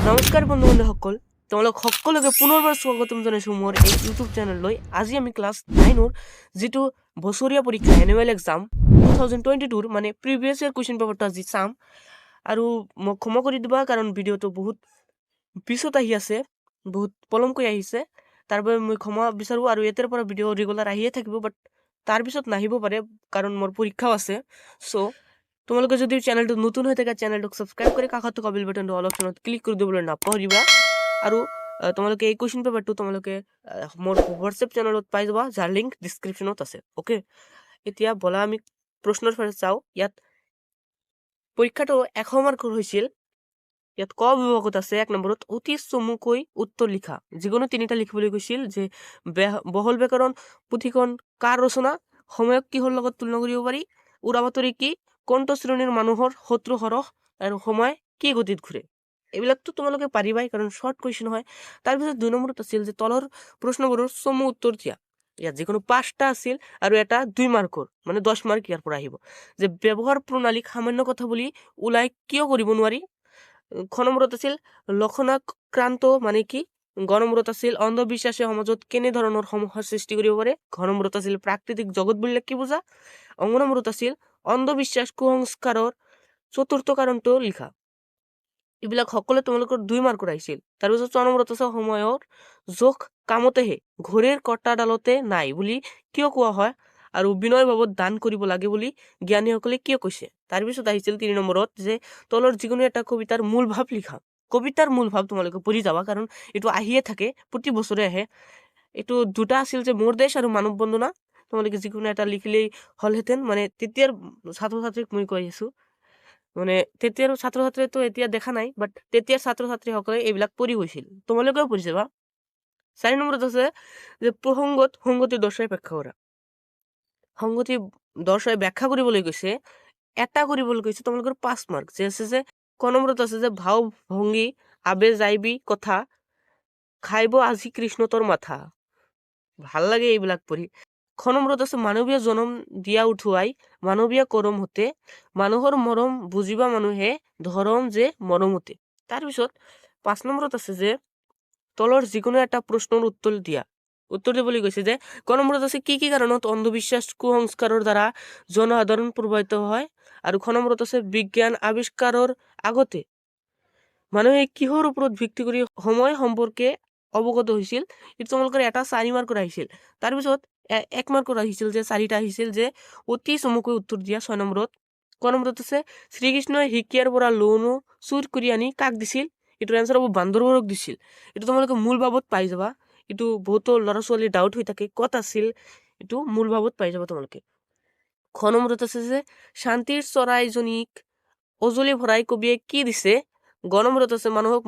নমস্কাৰ বন্ধু বান্ধৱসকল, তোমালোক সকলোকে পুনৰবাৰ স্বাগতম জনাইছোঁ মোৰ এই ইউটিউব চেনেললৈ। আজি আমি ক্লাছ 9ৰ যিটো বছৰীয়া পৰীক্ষা এনুৱেল এক্সাম 2022ৰ মানে প্ৰিভিয়াছ ইয়াৰ কুৱেশ্যন পেপাৰটো আজি চাম। আৰু মোক ক্ষমা কৰি দিবা কাৰণ ভিডিঅ'টো বহুত পিছত আহি আছে, বহুত পলমকৈ আহিছে, তাৰ বাবে মই ক্ষমা বিচাৰোঁ। আৰু ইয়াৰ পৰা ভিডিঅ' ৰেগুলাৰ আহিয়ে থাকিব, বাট তাৰপিছত নাহিব পাৰে কাৰণ মোৰ পৰীক্ষাও আছে। চ' তোমালোকে যদি চেনেলটো নতুন হৈ থাকে চেনেলটোক ছাবস্ক্ৰাইব কৰি কাষত থকা বেল বাটনটো অল অপশ্যনত ক্লিক কৰি দিবলৈ নাপাহৰিবা। আৰু তোমালোকে এই কুৱেশ্যন পেপাৰটো তোমালোকে মোৰ হোৱাটছএপ চেনেলত পাই যাবা, যাৰ লিংক ডিছক্ৰিপশ্যনত আছে। অ'কে, এতিয়া বলা আমি প্ৰশ্নৰ ফালে চাওঁ। ইয়াত পৰীক্ষাটো 100 মাৰ্কৰ হৈছিল। ইয়াত ক বিভাগত আছে 1 নম্বৰত অতি চমুকৈ উত্তৰ লিখা। যিকোনো তিনিটা লিখিবলৈ কৈছিল যে বহল ব্যাকৰণ পুথিখন কাৰ ৰচনা, সময়ক কিহৰ লগত তুলনা কৰিব পাৰি, উৰা বাতৰি কি, কোনটো শ্ৰেণীৰ মানুহৰ শত্ৰু সৰহ, আৰু সময় কি গতিত ঘূৰে। এইবিলাকতো তোমালোকে পাৰিবাই কাৰণ শৰ্ট কুৱেশ্যন হয়। তাৰপিছত 2 নম্বৰত আছিল যে তলৰ প্ৰশ্নবোৰৰ চমু উত্তৰ দিয়া। ইয়াত যিকোনো 5টা আছিল আৰু এটা 2 মাৰ্কৰ মানে 10 মাৰ্ক ইয়াৰ পৰা আহিব। যে ব্যৱহাৰ প্ৰণালীক সামান্য কথা বুলি ওলাই কিয় কৰিব নোৱাৰি। খ নম্বৰত আছিল লক্ষণাক্ৰান্ত মানে কি। গ নম্বৰত আছিল অন্ধবিশ্বাসে সমাজত কেনেধৰণৰ সমস্যাৰ সৃষ্টি কৰিব পাৰে। ঘ নম্বৰত আছিল প্ৰাকৃতিক জগত বুলিলে কি বুজা। অংগ নম্বৰত আছিল অন্ধবিশ্বাস কুসংস্কাৰৰ চতুৰ্থ কাৰণটো লিখা। এইবিলাক সকলো তোমালোকৰ 2 মাৰ্কৰ আহিছিল। তাৰপিছত 6 নম্বৰত আছে সময়ৰ জোখ কামতেহে ঘড়ীৰ কটাডালতে নাই বুলি কিয় কোৱা হয়, আৰু বিনয় ভাৱত দান কৰিব লাগে বুলি জ্ঞানীসকলে কিয় কৈছে। তাৰপিছত আহিছিল 3 নম্বৰত যে তলৰ যিকোনো এটা কবিতাৰ মূল ভাৱ লিখা। কবিতাৰ মূল ভাৱ তোমালোকে পঢ়ি যাবা কাৰণ এইটো আহিয়ে থাকে, প্ৰতি বছৰে আহে। এইটো 2টা আছিল যে মোৰ দেশ আৰু মানৱ বন্দনা। তোমালোকে যিকোনো এটা লিখিলেই হ'লহেঁতেন। মানে তেতিয়াৰ ছাত্ৰ ছাত্ৰীক মই কৈ আছো, মানে তেতিয়াৰ ছাত্ৰ ছাত্ৰীটো এতিয়া দেখা নাই, বাট তেতিয়াৰ ছাত্ৰ ছাত্ৰীসকলে এইবিলাক পঢ়ি গৈছিল, তোমালোকেও পঢ়িছে বা। 4 নম্বৰত আছে যে প্ৰসংগত সংগতি দৰ্শাই ব্যাখ্যা কৰা। সংগতি দৰ্শাই ব্যাখ্যা কৰিবলৈ কৈছে, এটা কৰিবলৈ কৈছে তোমালোকৰ 5 মাৰ্ক। যে আছে যে ক নম্বৰত আছে যে ভাও ভংগী আবে যাইবি কথা খাইব আজি কৃষ্ণ তোৰ মাথা। ভাল লাগে এইবিলাক পঢ়ি। খ নম্বৰত আছে মানৱীয় জনম দিয়া উঠুৱাই মানৱীয় কৰম হতে মানুহৰ মৰম বুজিবা মানুহে ধৰম যে মৰমতে। তাৰপিছত 5 নম্বৰত আছে যে তলৰ যিকোনো এটা প্ৰশ্নৰ উত্তৰ দিবলৈ কৈছে। যে ক নম্বৰত আছে কি কি কাৰণত অন্ধবিশ্বাস কুসংস্কাৰৰ দ্বাৰা জনসাধাৰণ প্ৰভাৱিত হয়, আৰু খ নম্বৰত আছে বিজ্ঞান আৱিষ্কাৰৰ আগতে মানুহে কিহৰ ওপৰত ভিত্তি কৰি সময় সম্পৰ্কে অৱগত হৈছিল। এইটো তোমালোকৰ এটা 4 মাৰ্কৰ আহিছিল। তাৰপিছত 1 মাৰ্কৰ আহিছিল যে 4টা আহিছিল যে অতি চমুকৈ উত্তৰ দিয়া। 6 নম্বৰত ক নম্বৰত আছে শ্ৰীকৃষ্ণই হিকিয়াৰ পৰা লৌনো চুৰ কৰি আনি কাক দিছিল। এইটোৰ এনচাৰ হ'ব বান্দৰবোৰক দিছিল। এইটো তোমালোকে মূল ভাৱত পাই যাবা। এইটো বহুতো ল'ৰা ছোৱালী ডাউট হৈ থাকে ক'ত আছিল, এইটো মূল ভাৱত পাই যাবা তোমালোকে। খ নম্বৰত আছে যে শান্তিৰ চৰাইজনীক অজলি ভৰাই কবিয়ে কি দিছে। গ নম্বৰত আছে মানুহক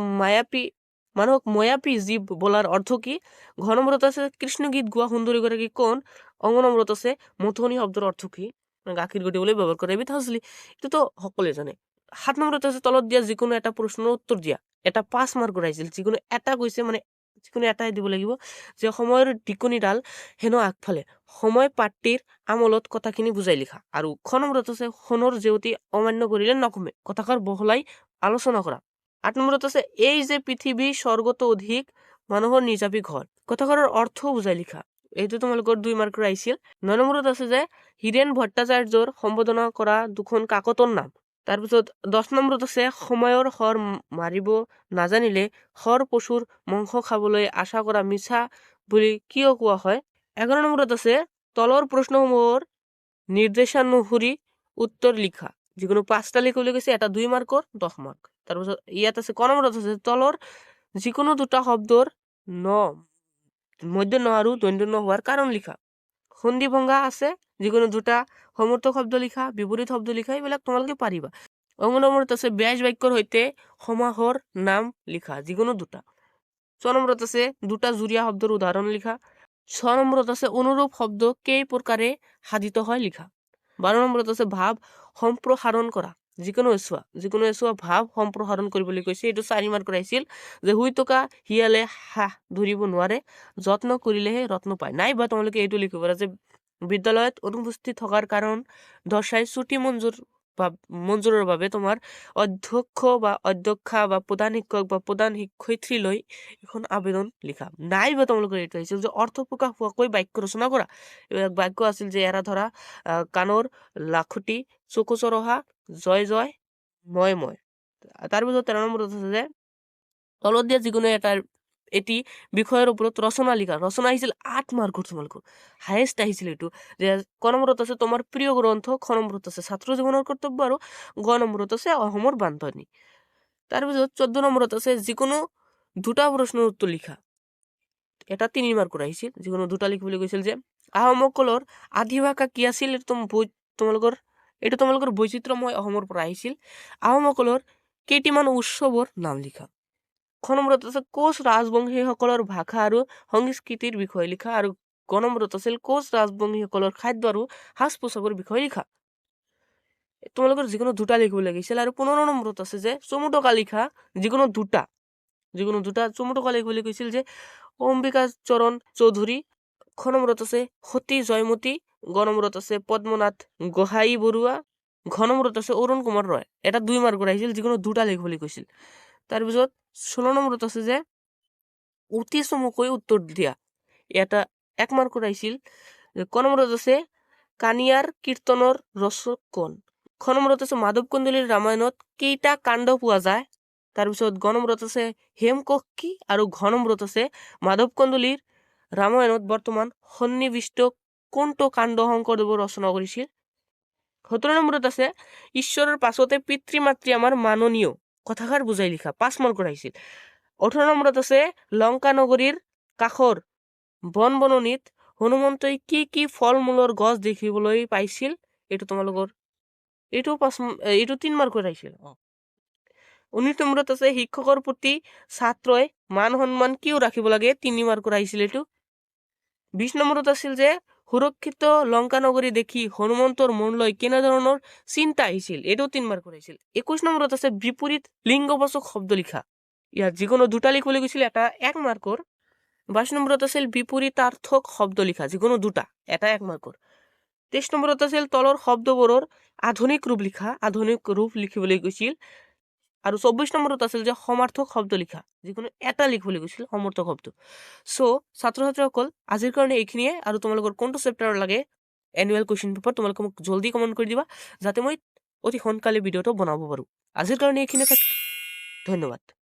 মায়াপী জীৱ বোলাৰ অৰ্থ কি। ঘ নম্বৰত আছে কৃষ্ণ গীত গোৱা সুন্দৰী গৰাকী কোন। অংগ নম্বৰত আছে মথনি শব্দৰ অৰ্থ কি, গাখীৰ ঘটিবলৈ ব্যৱহাৰ কৰে এবিধ সঁজুলি। এইটোতো সকলোৱে জানে। 7 নম্বৰত আছে তলত দিয়া যিকোনো এটা প্ৰশ্নৰ উত্তৰ দিয়া। এটা 5 মাৰ্কৰ আহিছিল। যিকোনো এটা কৈছে, মানে যিকোনো এটাই দিব লাগিব। যে সময়ৰ টিকনিডাল হেনো আগফালে সময় পাত্ৰীৰ আমলত কথাখিনি বুজাই লিখা। আৰু খ নম্বৰত আছে সোণৰ জেউতি অমান্য কৰিলে নকমে, কথাষাৰ বহলাই আলোচনা কৰা। 8 নম্বৰত আছে এই যে পৃথিৱী স্বৰ্গত অধিক মানুহৰ নিজাবী ঘৰ, কথাষাৰৰ অৰ্থ বুজাই লিখা। এইটো তোমালোকৰ 2 মাৰ্কৰ আহিছিল। 9 নম্বৰত আছে যে হীৰেন ভট্টাচাৰ্যৰ সম্বোধনা কৰা 2খন কাকতৰ নাম। তাৰপিছত 10 নম্বৰত আছে সময়ৰ শৰ মাৰিব নাজানিলে শৰ পশুৰ মাংস খাবলৈ আশা কৰা মিছা বুলি কিয় কোৱা হয়। 11 নম্বৰত আছে তলৰ প্ৰশ্নসমূহৰ নিৰ্দেশানুসৰি উত্তৰ লিখা। যিকোনো 5টা লিখিবলৈ কৈছে, এটা 2 মাৰ্কৰ 10 মাৰ্ক। তাৰপিছত ইয়াত আছে ক নম্বৰত আছে তলৰ যিকোনো 2টা শব্দৰ মধ্য ন আৰু দন্ত্য ন হোৱাৰ কাৰণ লিখা। সন্ধি ভংগা আছে, যিকোনো 2টা সমৰ্থক শব্দ লিখা, বিপৰীত শব্দ লিখা, এইবিলাক তোমালোকে পাৰিবা। অংগ নম্বৰত আছে ব্যাস বাক্যৰ সৈতে সমাসৰ নাম লিখা, যিকোনো 2টা। 6 নম্বৰত আছে 2টা জুৰীয়া শব্দৰ উদাহৰণ লিখা। 6 নম্বৰত আছে অনুৰূপ শব্দ কেই প্ৰকাৰে সাধিত হয় লিখা। 12 নম্বৰত আছে ভাৱ সম্প্ৰসাৰণ কৰা। যিকোনো এছোৱা ভাৱ সম্প্ৰসাৰণ কৰিবলৈ কৈছে। এইটো 4 মাৰ্কৰ আহিছিল। যে শুই থকা শিয়ালে হাঁহ ধৰিব নোৱাৰে, যত্ন কৰিলেহে ৰত্ন পায়। নাইবা তোমালোকে এইটো লিখিব পাৰা যে বিদ্যালয়ত অনুপস্থিত থকাৰ কাৰণ দৰ্শাই ছুটি মঞ্জুৰ বা মঞ্জুৰৰ বাবে তোমাৰ অধ্যক্ষ বা অধ্যক্ষা বা প্ৰধান শিক্ষক বা প্ৰধান শিক্ষয়িত্ৰীলৈ এখন আবেদন লিখা। নাইবা তোমালোকৰ এইটো আহিছিল যে অৰ্থ প্ৰকাশ হোৱাকৈ বাক্য ৰচনা কৰা। এইবিলাক বাক্য আছিল যে এৰা ধৰা, কাণৰ লাখুটি, চকু চৰহা, জয় জয়, মই। তাৰপিছত 13 নম্বৰত আছে যে তলত দিয়া যিকোনো এটি বিষয়ৰ ওপৰত ৰচনা লিখা। ৰচনা আহিছিল 8 মাৰ্কৰ তোমালোকৰ, হায়েষ্ট আহিছিল এইটো। যে ক নম্বৰত আছে তোমাৰ প্ৰিয় গ্ৰন্থ, খ নম্বৰত আছে ছাত্ৰ জীৱনৰ কৰ্তব্য, আৰু গ নম্বৰত আছে অসমৰ বানপানী। তাৰপিছত 14 নম্বৰত আছে যিকোনো দুটা প্ৰশ্নৰ উত্তৰ লিখা। এটা 3 মাৰ্কৰ আহিছিল, যিকোনো দুটা লিখিবলৈ কৈছিল যে আহোমসকলৰ আদি ভাষা কি আছিল, এইটো তোমালোকৰ বৈচিত্ৰ্যময় অসমৰ পৰা আহিছিল। আহোমসকলৰ কেইটিমান উৎসৱৰ নাম লিখা। খ নম্বৰত আছে কোচ ৰাজবংশীসকলৰ ভাষা আৰু সংস্কৃতিৰ বিষয়ে লিখা, আৰু গ নম্বৰত আছিল কোচ ৰাজবংশীসকলৰ খাদ্য আৰু সাজ পোছাকৰ বিষয়ে লিখা। তোমালোকৰ যিকোনো দুটা লিখিব লাগিছিল। আৰু 15 নম্বৰত আছে যে চমুটকা লিখা, যিকোনো দুটা চমুটকা লিখিবলৈ কৈছিল যে অম্বিকা চৰণ চৌধুৰী, খ নম্বৰত আছে সতী জয়মতী, গ নম্বৰত আছে পদ্মনাথ গোহাঁই বৰুৱা, ঘ নম্বৰত আছে অৰুণ কুমাৰ ৰয়। এটা 2 মাৰ্কৰ আহিছিল, যিকোনো দুটা লিখিবলৈ কৈছিল। তাৰপিছত 16 নম্বৰত আছে যে অতি চমুকৈ উত্তৰ দিয়া। এটা 1 মাৰ্কৰ আহিছিল। ক নম্বৰত আছে কানিয়াৰ কীৰ্তনৰ ৰচক কোন, খ নম্বৰত আছে মাধৱ কন্দলীৰ ৰামায়ণত কেইটা কাণ্ড পোৱা যায়। তাৰপিছত গ নম্বৰত আছে হেমকক্ষী, আৰু ঘ নম্বৰত আছে মাধৱ কন্দলীৰ ৰামায়ণত বৰ্তমান সন্নিৱিষ্ট কোনটো কাণ্ড শংকৰদেৱে ৰচনা কৰিছিল। 17 নম্বৰত আছে ঈশ্বৰৰ পাছতে পিতৃ মাতৃ আমাৰ মাননীয়, কথাষাৰ বুজাই লিখা। 5 মাৰ্কৰ আহিছিল। 18 নম্বৰত আছে লংকা নগৰীৰ কাষৰ বন বননিত হনুমন্তই কি কি ফল মূলৰ গছ দেখিবলৈ পাইছিল। এইটো তোমালোকৰ এইটো 3 মাৰ্কৰ আহিছিল। 19 নম্বৰত আছে শিক্ষকৰ প্ৰতি ছাত্ৰই মান সন্মান কিয় ৰাখিব লাগে, 3 মাৰ্কৰ আহিছিল এইটো। 20 নম্বৰত আছিল যে সুৰক্ষিত লংকা নগৰী দেখি হনুমন্তৰ মনলৈ কেনেধৰণৰ চিন্তা আহিছিল, এইটো 3 মাৰ্কৰ আহিছিল। 21 নম্বৰত আছে বিপৰীত লিংগবাচক শব্দ লিখা। ইয়াত যিকোনো দুটা লিখিবলৈ গৈছিল, এটা 1 মাৰ্কৰ। 22 নম্বৰত আছিল বিপৰীতাৰ্থক শব্দ লিখা, যিকোনো দুটা, এটা 1 মাৰ্কৰ। 23 নম্বৰত আছিল তলৰ শব্দবোৰৰ আধুনিক ৰূপ লিখা, আধুনিক ৰূপ লিখিবলৈ গৈছিল। আৰু 24 নম্বৰত আছিল যে সমাৰ্থক শব্দ লিখা, যিকোনো এটা লিখিবলৈ গৈছিল সমাৰ্থক শব্দ। সো ছাত্ৰ ছাত্ৰীসকল আজিৰ কাৰণে এইখিনিয়ে। আৰু তোমালোকৰ কোনটো চেপ্টাৰ লাগে এনুৱেল কুৱেশ্যন পেপাৰ, তোমালোকে মোক জলদি কমেণ্ট কৰি দিবা, যাতে মই অতি সোনকালে ভিডিঅ'টো বনাব পাৰোঁ। আজিৰ কাৰণে এইখিনিয়ে ধন্যবাদ।